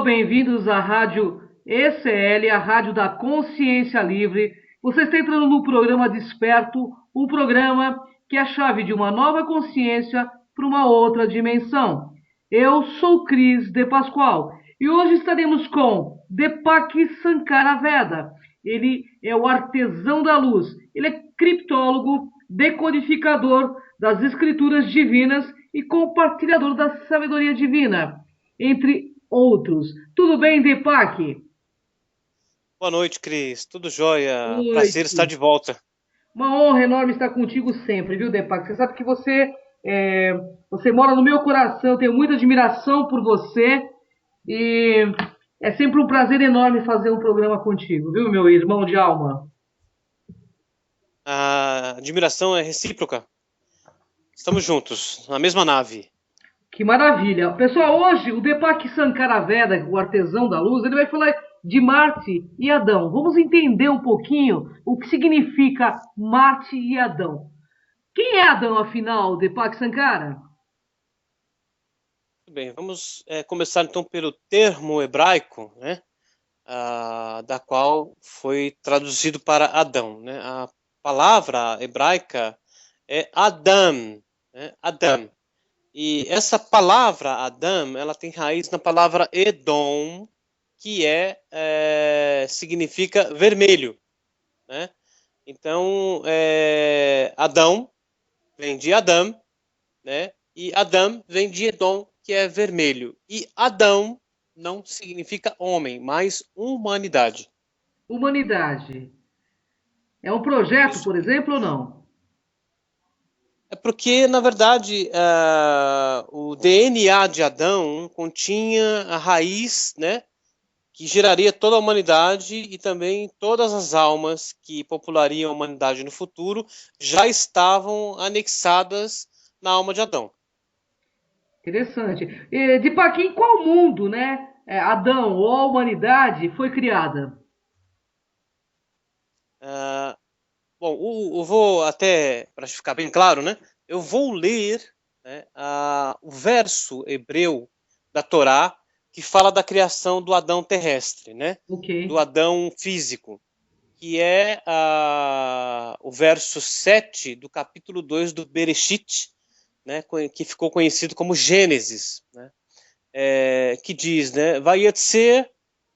bem-vindos à Rádio ECL, a Rádio da Consciência Livre. Você está entrando no programa Desperto, o programa que é a chave de uma nova consciência para uma outra dimensão. Eu sou Cris de Pascoal e hoje estaremos com Deepak Sankara Veda. Ele é o artesão da luz, ele é criptólogo, decodificador das escrituras divinas e compartilhador da sabedoria divina, entre outros. Tudo bem, Deepak? Boa noite, Cris. Tudo jóia? Prazer estar Noite. de volta. Uma honra enorme estar contigo sempre, viu, Deepak? Você sabe que você mora no meu coração, eu tenho muita admiração por você e é sempre um prazer enorme fazer um programa contigo, viu, meu irmão de alma? A admiração é recíproca. Estamos juntos, na mesma nave. Que maravilha. Pessoal, hoje o Deepak Sankara Veda, o artesão da luz, ele vai falar de Marte e Adão. Vamos entender um pouquinho o que significa Marte e Adão. Quem é Adão, afinal, Deepak Sankara? Tudo bem, vamos começar então pelo termo hebraico, né? Da qual foi traduzido para Adão, né? A palavra hebraica é Adam, né? Adam. E essa palavra Adam, ela tem raiz na palavra Edom, que significa vermelho, né? Então, Adão vem de Adam, né? E Adam vem de Edom, que é vermelho. E Adão não significa homem, mas humanidade. Humanidade. É um projeto, Isso. por exemplo, ou não? É porque, na verdade, o DNA de Adão continha a raiz, né? Que geraria toda a humanidade e também todas as almas que populariam a humanidade no futuro já estavam anexadas na alma de Adão. Interessante. Deepak, em qual mundo, né, Adão ou a humanidade foi criada? Ah, bom, eu vou até, para ficar bem claro, né? Eu vou ler, né, o verso hebreu da Torá que fala da criação do Adão terrestre, né? Ok. Do Adão físico, que é o verso 7 do capítulo 2 do Bereshit, né, que ficou conhecido como Gênesis, né? Que diz, né? Vayetzer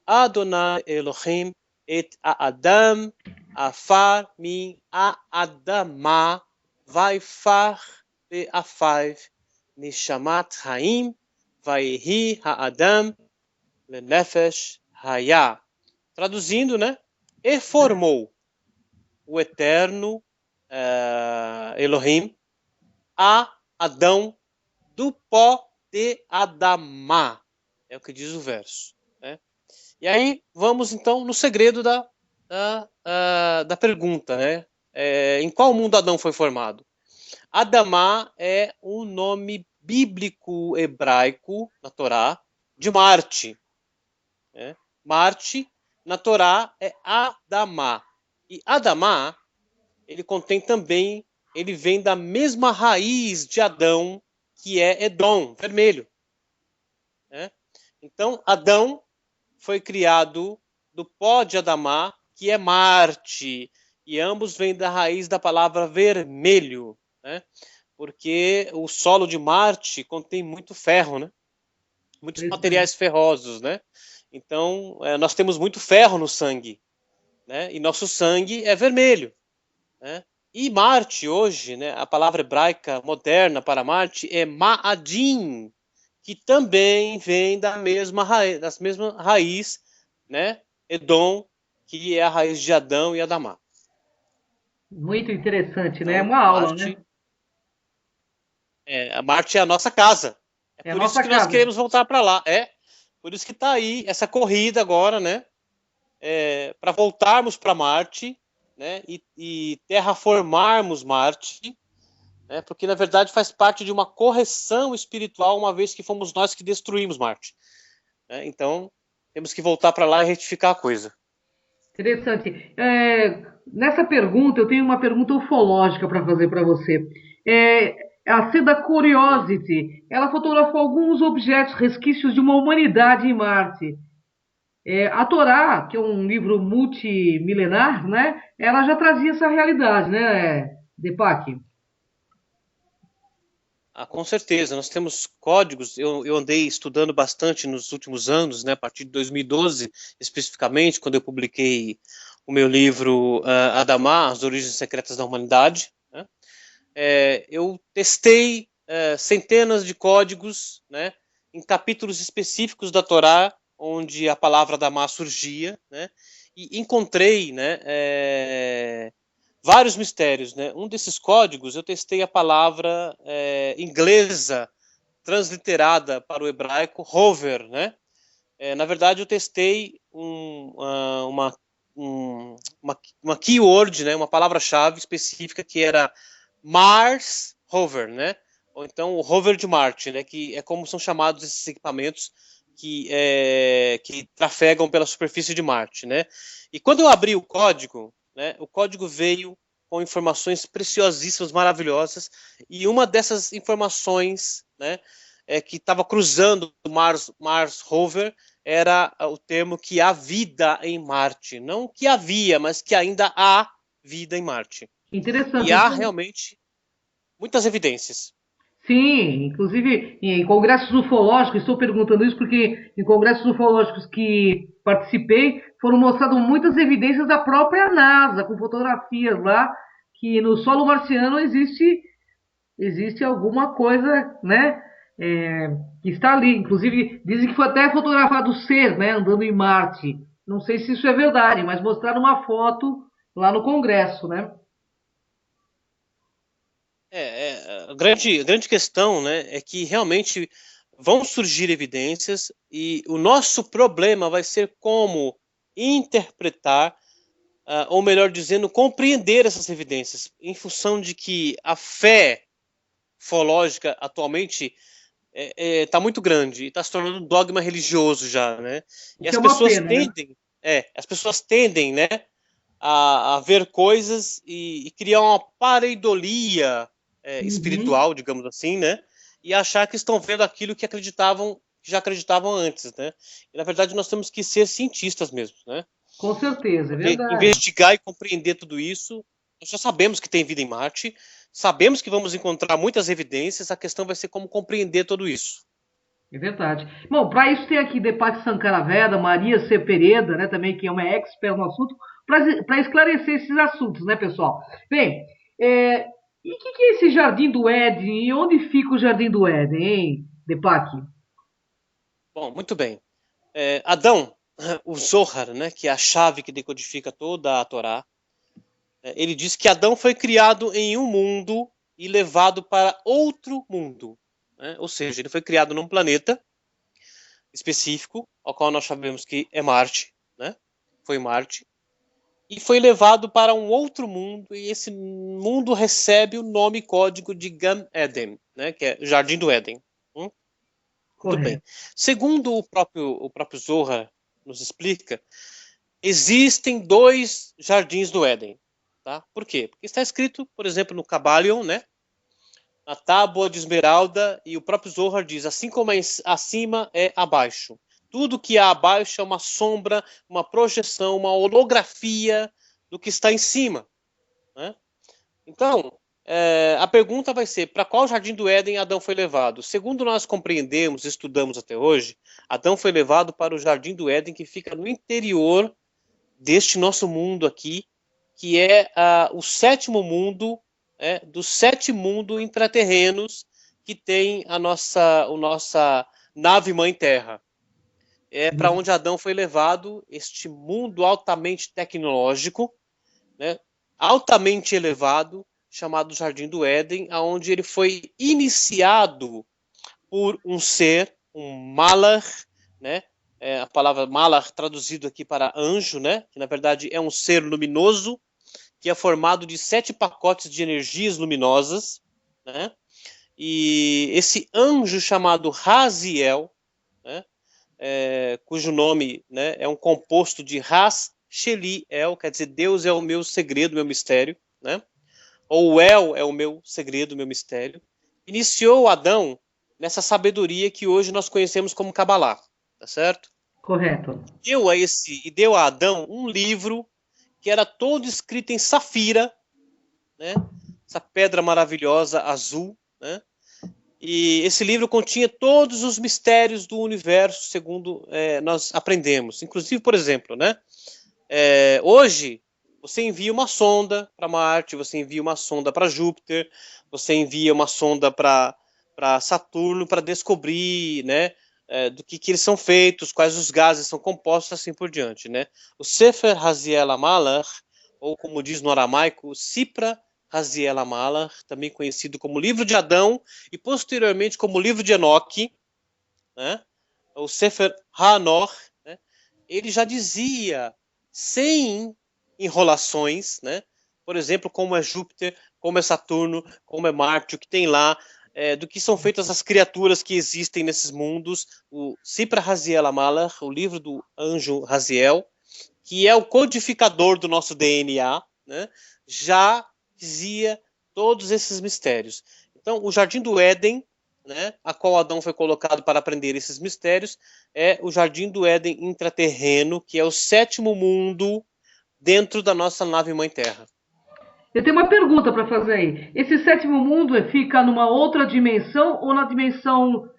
Adonai Elohim et Adam afar min Adama vaifar be'afaiv nishamat haim vaihi ha'adam lenefesh haya. Traduzindo, né? E formou o eterno Elohim a Adão do pó de Adamá. É o que diz o verso, né? E aí vamos então no segredo da pergunta, né? Em qual mundo Adão foi formado? Adamá é um nome bíblico hebraico na Torá de Marte, né? Marte na Torá é Adamá. E Adamá, ele contém também, ele vem da mesma raiz de Adão, que é Edom, vermelho, né? Então, Adão foi criado do pó de Adamá, que é Marte, e ambos vêm da raiz da palavra vermelho, né? Porque o solo de Marte contém muito ferro, né? Muitos Interessante. materiais ferrosos, né? Então, nós temos muito ferro no sangue, né? E nosso sangue é vermelho, né? E Marte hoje, né, a palavra hebraica moderna para Marte é Ma'adim, que também vem das mesmas raiz, né, Edom, que é a raiz de Adão e Adamá. Muito interessante, né? É Então, uma aula, né? A Marte é a nossa casa. É É a por isso nossa que nós casa. queremos voltar para lá. Por isso que está aí essa corrida agora, né, para voltarmos para Marte, né, e terraformarmos Marte, né, porque na verdade faz parte de uma correção espiritual, uma vez que fomos nós que destruímos Marte, né? Então temos que voltar para lá e retificar a coisa. Interessante. Nessa pergunta, eu tenho uma pergunta ufológica para fazer para você. A Seda Curiosity, ela fotografou alguns objetos, resquícios de uma humanidade em Marte. A Torá, que é um livro multimilenar, né? Ela já trazia essa realidade, né, Deepak? Ah, com certeza, nós temos códigos. Eu andei estudando bastante nos últimos anos, né, a partir de 2012, especificamente, quando eu publiquei o meu livro Adamá, As Origens Secretas da Humanidade. Né? Eu testei centenas de códigos, né, em capítulos específicos da Torá, onde a palavra Adamá surgia, né, e encontrei, né, vários mistérios, né? Um desses códigos eu testei a palavra inglesa transliterada para o hebraico hover, né? Na verdade eu testei uma keyword, né? Uma palavra-chave específica que era Mars Rover, né? Ou então o rover de Marte, né? Que é como são chamados esses equipamentos que trafegam pela superfície de Marte, né? E quando eu abri o código, né? O código veio com informações preciosíssimas, maravilhosas, e uma dessas informações, né? Que estava cruzando o Mars Rover era o termo que há vida em Marte, não que havia, mas que ainda há vida em Marte. E Interessante. há realmente muitas evidências. Sim, inclusive em congressos ufológicos, estou perguntando isso porque em congressos ufológicos que participei foram mostradas muitas evidências da própria NASA, com fotografias lá, que no solo marciano existe alguma coisa, né, que está ali. Inclusive dizem que foi até fotografado o ser, né, andando em Marte. Não sei se isso é verdade, mas mostraram uma foto lá no congresso, né? A grande questão, né, é que realmente vão surgir evidências e o nosso problema vai ser como interpretar, ou melhor dizendo, compreender essas evidências, em função de que a fé ufológica atualmente tá muito grande e está se tornando um dogma religioso já, né? O E que as é uma pessoas pena, né? tendem, né, a ver coisas e criar uma pareidolia Uhum. espiritual, digamos assim, né? E achar que estão vendo aquilo que já acreditavam antes, né? E na verdade nós temos que ser cientistas mesmo, né? Com certeza, é Porque verdade. investigar e compreender tudo isso, nós já sabemos que tem vida em Marte, sabemos que vamos encontrar muitas evidências, a questão vai ser como compreender tudo isso. É verdade. Bom, para isso tem aqui Deepak Sankaraveda, Maria C. Pereda, né, também que é uma expert no assunto, para esclarecer esses assuntos, né, pessoal? Bem, e o que é esse Jardim do Éden? E onde fica o Jardim do Éden, hein, Deepak? Bom, muito bem. Adão, o Zohar, né, que é a chave que decodifica toda a Torá, ele diz que Adão foi criado em um mundo e levado para outro mundo. Né? Ou seja, ele foi criado num planeta específico, ao qual nós sabemos que é Marte, né? Foi Marte, e foi levado para um outro mundo, e esse mundo recebe o nome código de Gan Eden, né? Que é Jardim do Éden. Hum? Muito bem. Correto. Segundo o próprio Zohar nos explica, existem dois jardins do Éden. Tá? Por quê? Porque está escrito, por exemplo, no Cabalion, né? Na tábua de esmeralda, e o próprio Zohar diz, assim como é acima é abaixo. Tudo que há abaixo é uma sombra, uma projeção, uma holografia do que está em cima. Né? Então, a pergunta vai ser, para qual jardim do Éden Adão foi levado? Segundo nós compreendemos, estudamos até hoje, Adão foi levado para o jardim do Éden, que fica no interior deste nosso mundo aqui, que é o sétimo mundo, dos sete mundos intraterrenos que tem a nossa nave Mãe Terra. É para onde Adão foi levado, este mundo altamente tecnológico, né, altamente elevado, chamado Jardim do Éden, aonde ele foi iniciado por um ser, um Malach, né? A palavra Malach traduzido aqui para anjo, né? Que na verdade é um ser luminoso que é formado de 7 pacotes de energias luminosas, né? E esse anjo chamado Raziel, né? Cujo nome, né, é um composto de Ras, Sheli, El, quer dizer Deus é o meu segredo, meu mistério, né? Ou El é o meu segredo, meu mistério. iniciou Adão nessa sabedoria que hoje nós conhecemos como Kabbalah, tá certo? Correto. Deu a Adão um livro que era todo escrito em safira, né? Essa pedra maravilhosa azul, né? E esse livro continha todos os mistérios do universo, segundo nós aprendemos. Inclusive, por exemplo, né? Hoje você envia uma sonda para Marte, você envia uma sonda para Júpiter, você envia uma sonda para Saturno para descobrir, né, do que eles são feitos, quais os gases são compostos, assim por diante, né? O Sefer Haziel HaMalach, ou como diz no aramaico, o Sipra Haziel HaMalach, também conhecido como Livro de Adão e posteriormente como Livro de Enoque, né? O Sefer HaNor, né? Ele já dizia, sem enrolações, né? Por exemplo, como é Júpiter, como é Saturno, como é Marte, o que tem lá, do que são feitas as criaturas que existem nesses mundos. O Sipra Haziel HaMalach, o livro do anjo Raziel, que é o codificador do nosso DNA, né? Já dizia todos esses mistérios. Então, o Jardim do Éden, né, a qual Adão foi colocado para aprender esses mistérios, é o Jardim do Éden intraterreno, que é o sétimo mundo dentro da nossa nave Mãe Terra. Eu tenho uma pergunta para fazer aí. Esse sétimo mundo fica numa outra dimensão ou na dimensão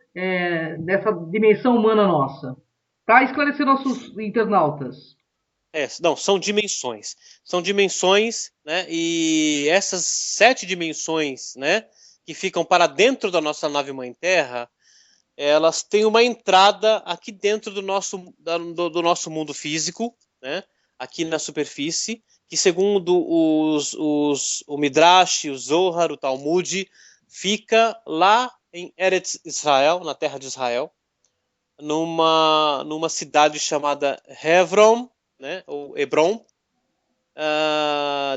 dessa dimensão humana nossa? Para esclarecer nossos internautas. Não, são dimensões. São dimensões, né? E essas 7 dimensões, né? Que ficam para dentro da nossa nave Mãe Terra, elas têm uma entrada aqui dentro do nosso mundo físico, né? Aqui na superfície, que segundo o Midrash, o Zohar, o Talmud, fica lá em Eretz Israel, na terra de Israel, numa cidade chamada Hebron, né? Ou Hebron,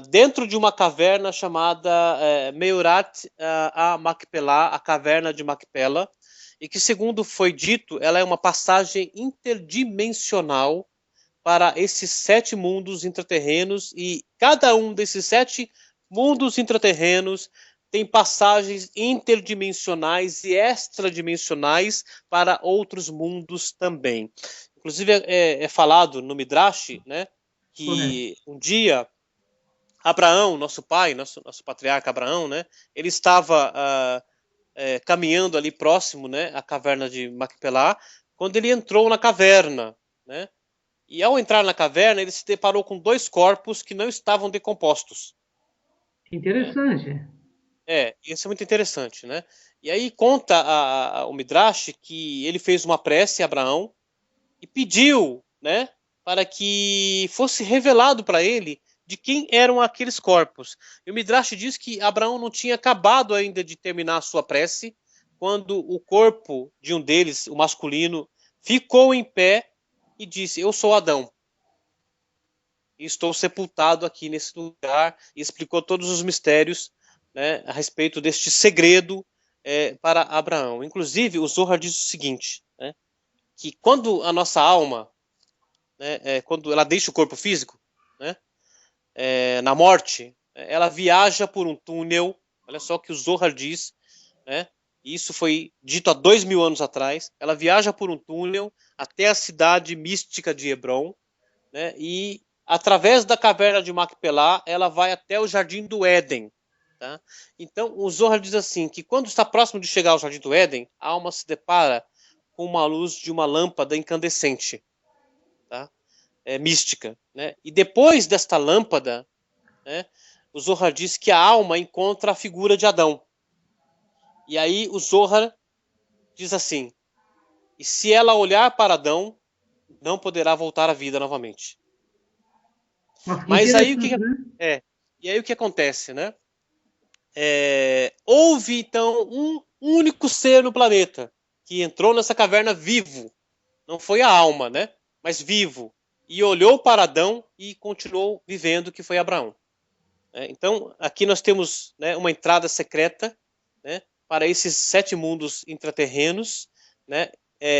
dentro de uma caverna chamada Meurat a Macpelá, a caverna de Macpela, e que, segundo foi dito, ela é uma passagem interdimensional para esses 7 mundos intraterrenos, e cada um desses 7 mundos intraterrenos tem passagens interdimensionais e extradimensionais para outros mundos também. Inclusive é falado no Midrash, né, Correto. que um dia Abraão, nosso pai, nosso patriarca Abraão, né, ele estava caminhando ali próximo, né, à caverna de Macpelá, quando ele entrou na caverna, né, e ao entrar na caverna ele se deparou com 2 corpos que não estavam decompostos. Né? Interessante. Isso é muito interessante, né? E aí conta o Midrash que ele fez uma prece a Abraão e pediu, né, para que fosse revelado para ele de quem eram aqueles corpos. E o Midrash diz que Abraão não tinha acabado ainda de terminar a sua prece quando o corpo de um deles, o masculino, ficou em pé e disse: Eu sou Adão. E estou sepultado aqui nesse lugar, e explicou todos os mistérios, né, a respeito deste segredo para Abraão. Inclusive, o Zohar diz o seguinte, né, que quando a nossa alma, né, quando ela deixa o corpo físico, né, na morte, ela viaja por um túnel, olha só o que o Zohar diz, né, isso foi dito há 2000 anos atrás, ela viaja por um túnel até a cidade mística de Hebron, né, e através da caverna de Macpelá, ela vai até o Jardim do Éden. Tá? Então, o Zohar diz assim, que quando está próximo de chegar ao Jardim do Éden, a alma se depara com uma luz de uma lâmpada incandescente, tá? Mística. Né? E depois desta lâmpada, né, o Zohar diz que a alma encontra a figura de Adão. E aí o Zohar diz assim, e se ela olhar para Adão, não poderá voltar à vida novamente. Nossa, que Mas aí o que interessante, né? e aí o que acontece, né? Houve então um único ser no planeta que entrou nessa caverna vivo, não foi a alma, né? Mas vivo, e olhou para Adão e continuou vivendo, que foi Abraão. Então aqui nós temos, né, uma entrada secreta, né, para esses 7 mundos intraterrenos, né?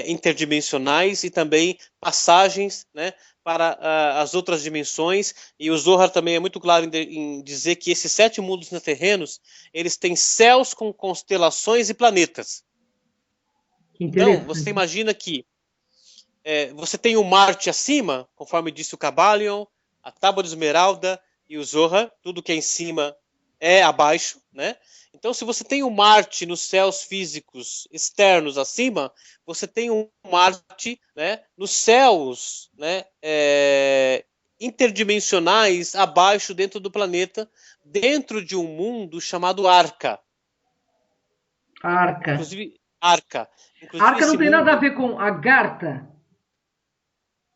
interdimensionais e também passagens, né, para as outras dimensões. E o Zohar também é muito claro em dizer que esses 7 mundos terrenos, eles têm céus com constelações e planetas. Que Então, você interessante. imagina que você tem o Marte acima, conforme disse o Kybalion, a Tábua de Esmeralda e o Zohar, tudo que é em cima é abaixo, né? Então, se você tem o Marte nos céus físicos externos acima, você tem um Marte, né, nos céus, né, interdimensionais abaixo, dentro do planeta, dentro de um mundo chamado Arca. Arca. Inclusive, Arca. Inclusive, Arca não esse tem nada a mundo. ver com Agartha.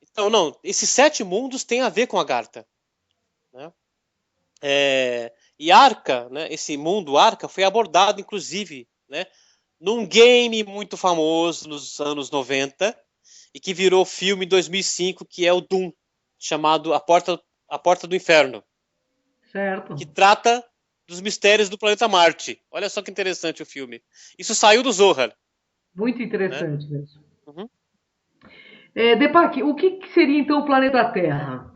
Então, não, esses 7 mundos têm a ver com a Agartha. Né? E Arca, né, esse mundo Arca, foi abordado, inclusive, né, num game muito famoso nos anos 90 e que virou filme em 2005, que é o Doom, chamado A Porta do Inferno, que Certo. trata dos mistérios do planeta Marte. Olha só que interessante o filme. Isso saiu do Zohar. Muito Né? interessante mesmo. Uhum. Deepak, o que seria então o planeta Terra?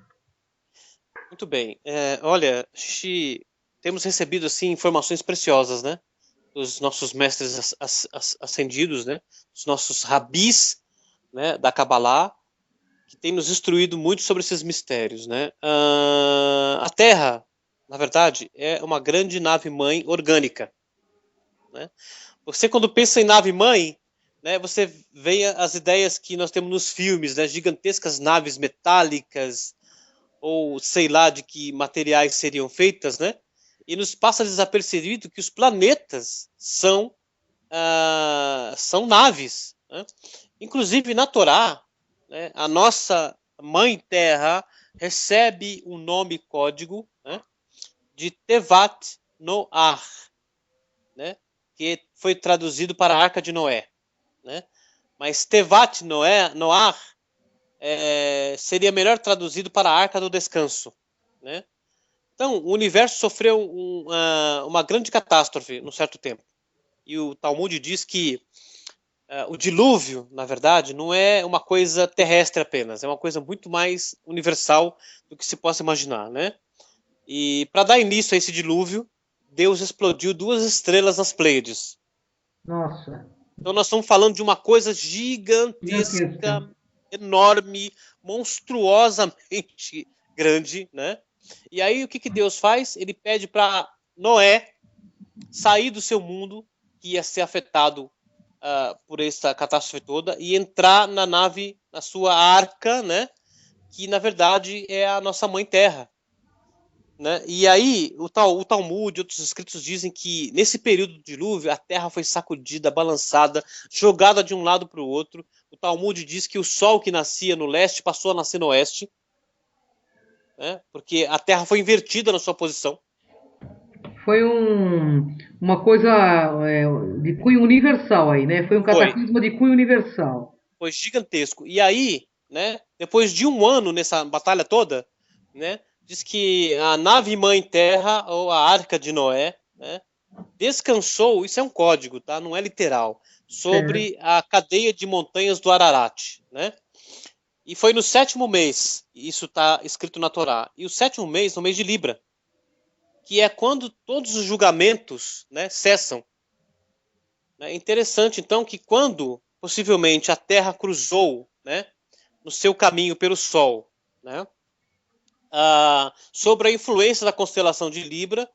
Muito bem. Olha, temos recebido assim informações preciosas, né? Dos nossos mestres ascendidos, né? Os nossos rabis, né? Da Kabbalah, que tem nos instruído muito sobre esses mistérios, né? A Terra, na verdade, é uma grande nave-mãe orgânica, né? Você, quando pensa em nave-mãe, né, você vê as ideias que nós temos nos filmes, né? Gigantescas naves metálicas, ou sei lá de que materiais seriam feitas, né? E nos passa desapercebido que os planetas são naves. Né? Inclusive, na Torá, né, a nossa mãe Terra recebe um nome código, né, de Tevat Noah, né, que foi traduzido para a Arca de Noé. Né? Mas Tevat Noah seria melhor traduzido para a Arca do Descanso. Né? Então, o universo sofreu uma grande catástrofe num certo tempo. E o Talmud diz que o dilúvio, na verdade, não é uma coisa terrestre apenas, é uma coisa muito mais universal do que se possa imaginar, né? E para dar início a esse dilúvio, Deus explodiu 2 estrelas nas Pleiades. Nossa, Então nós estamos falando de uma coisa gigantesca. gigantesca, enorme, monstruosamente grande, né? E aí o que Deus faz? Ele pede para Noé sair do seu mundo, que ia ser afetado por essa catástrofe toda, e entrar na nave, na sua arca, né? Que na verdade é a nossa mãe Terra. Né? E aí o Talmud e outros escritos dizem que nesse período do dilúvio a Terra foi sacudida, balançada, jogada de um lado para o outro. O Talmud diz que o Sol que nascia no leste passou a nascer no oeste, né? Porque a Terra foi invertida na sua posição. Foi uma coisa de cunho universal aí, né? Foi um Foi, cataclisma de cunho universal. foi gigantesco. E aí, né? Depois de um ano nessa batalha toda, né? Diz que a nave mãe Terra ou a Arca de Noé, né? Descansou, isso é um código, tá? Não é literal, Certo. sobre a cadeia de montanhas do Ararat, né? E foi no 7º mês, isso está escrito na Torá, e o 7º mês, no mês de Libra, que é quando todos os julgamentos, né, cessam. É interessante, então, que quando, possivelmente, a Terra cruzou, né, no seu caminho pelo Sol, né, sobre a influência da constelação de Libra,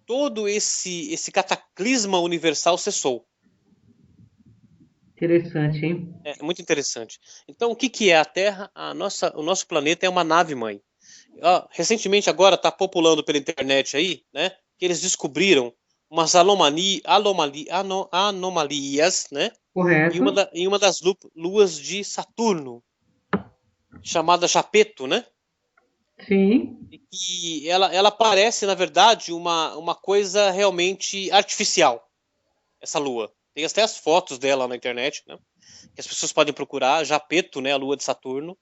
todo esse cataclisma universal cessou. Interessante, hein? É muito interessante. Então, o que é a Terra? O nosso planeta é uma nave-mãe. Recentemente, agora, está populando pela internet aí, né? Que eles descobriram umas anomalias, né? Correto? Em uma das luas de Saturno, chamada Japeto, né? Sim. E ela parece, na verdade, uma coisa realmente artificial, essa lua. Tem até as fotos dela na internet, né? Que as pessoas podem procurar, Japeto, né, a lua de Saturno.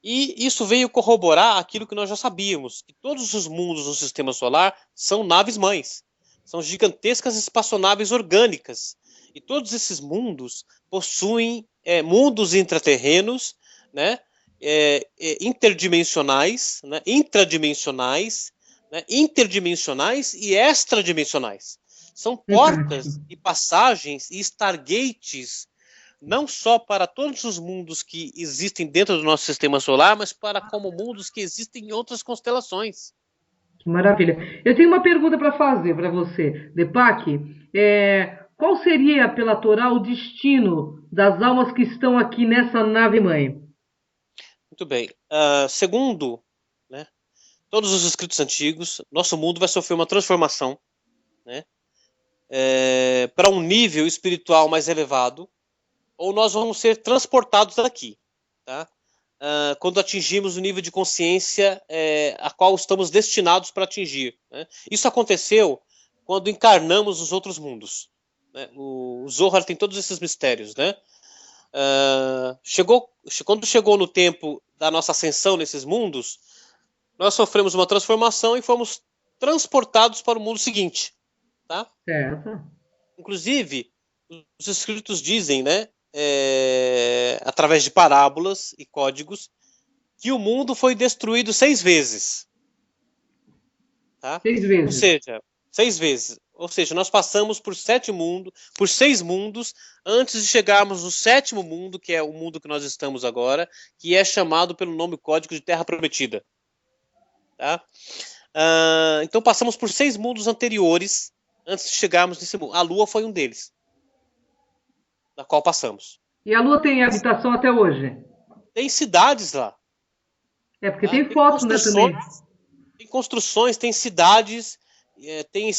E isso veio corroborar aquilo que nós já sabíamos, que todos os mundos do sistema solar são naves-mães. São gigantescas espaçonaves orgânicas. E todos esses mundos possuem mundos intraterrenos, né, interdimensionais, né, intradimensionais, né, interdimensionais e extradimensionais. São Fantástico. portas e passagens e stargates não só para todos os mundos que existem dentro do nosso sistema solar, mas para como mundos que existem em outras constelações. Que maravilha. Eu tenho uma pergunta para fazer para você, Deepak. Qual seria, pela Torá, o destino das almas que estão aqui nessa nave-mãe? Muito bem. Segundo, né, todos os escritos antigos, nosso mundo vai sofrer uma transformação, né, para um nível espiritual mais elevado, ou nós vamos ser transportados daqui, tá? Quando atingimos o nível de consciência a qual estamos destinados para atingir. Né? Isso aconteceu quando encarnamos os outros mundos. Né? O Zohar tem todos esses mistérios. Né? Quando chegou no tempo da nossa ascensão nesses mundos, nós sofremos uma transformação e fomos transportados para o mundo seguinte. Tá? Certo. Inclusive, os escritos dizem, né, através de parábolas e códigos, que o mundo foi destruído 6 vezes. Tá? 6 vezes. 6 vezes. Ou seja, nós passamos por 6 mundos, antes de chegarmos no 7º mundo, que é o mundo que nós estamos agora, que é chamado pelo nome código de Terra Prometida. Tá? Então passamos por 6 mundos anteriores, antes de chegarmos nesse mundo. A Lua foi um deles, na qual passamos. E a Lua tem habitação até hoje? Tem cidades lá. Porque Tá? tem fotos, né, também. Tem construções, tem cidades, tem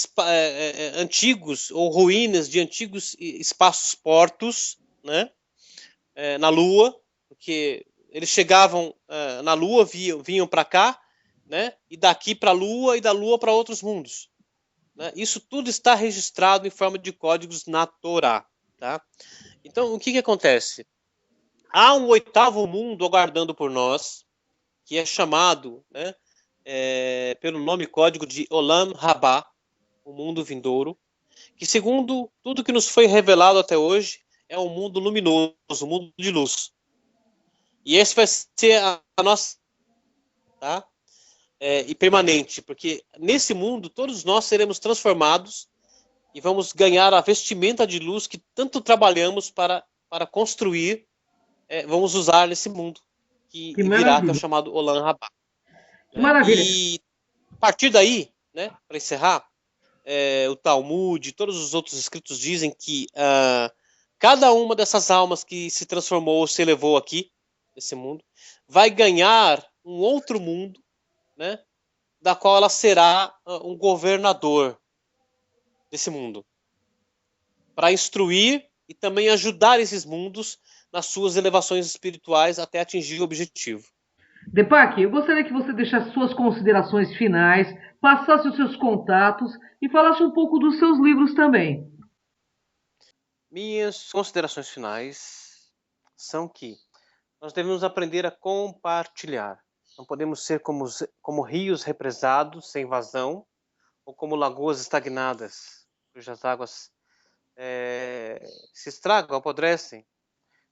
antigos ou ruínas de antigos espaços portos, né? Na Lua, porque eles chegavam na Lua, vinham para cá, né? E daqui para a Lua e da Lua para outros mundos. Né? Isso tudo está registrado em forma de códigos na Torá. Tá? Então, o que acontece? Há um 8º mundo aguardando por nós, que é chamado, né, pelo nome código de Olam Rabá, o mundo vindouro, que segundo tudo que nos foi revelado até hoje, é um mundo luminoso, um mundo de luz. E esse vai ser a nossa, tá? E permanente, porque nesse mundo todos nós seremos transformados e vamos ganhar a vestimenta de luz que tanto trabalhamos para construir, vamos usar nesse mundo que Que virá, que é o maravilha. chamado Olam Rabá. Que Né? maravilha. E a partir daí, né, para encerrar, o Talmud, todos os outros escritos dizem que cada uma dessas almas que se transformou, se elevou aqui, nesse mundo, vai ganhar um outro mundo, né, da qual ela será um governador desse mundo, para instruir e também ajudar esses mundos nas suas elevações espirituais até atingir o objetivo. Deepak, eu gostaria que você deixasse suas considerações finais, passasse os seus contatos e falasse um pouco dos seus livros também. Minhas considerações finais são que nós devemos aprender a compartilhar. Não podemos ser como rios represados, sem vazão, ou como lagoas estagnadas, cujas águas se estragam, apodrecem.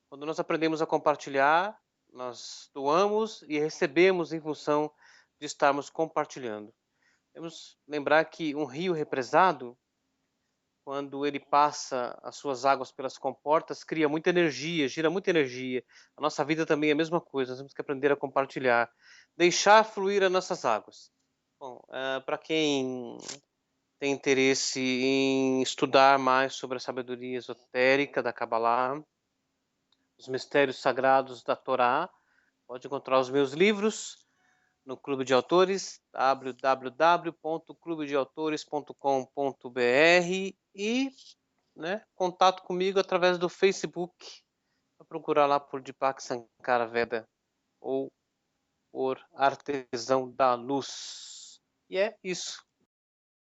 Quando nós aprendemos a compartilhar, nós doamos e recebemos em função de estarmos compartilhando. Devemos lembrar que um rio represado, quando ele passa as suas águas pelas comportas, cria muita energia, gira muita energia. A nossa vida também é a mesma coisa, nós temos que aprender a compartilhar, deixar fluir as nossas águas. Bom, para quem tem interesse em estudar mais sobre a sabedoria esotérica da Kabbalah, os mistérios sagrados da Torá, pode encontrar os meus livros no Clube de Autores, www.clubedeautores.com.br e, né, contato comigo através do Facebook, para procurar lá por Deepak Sankara Veda ou por Artesão da Luz. E é isso.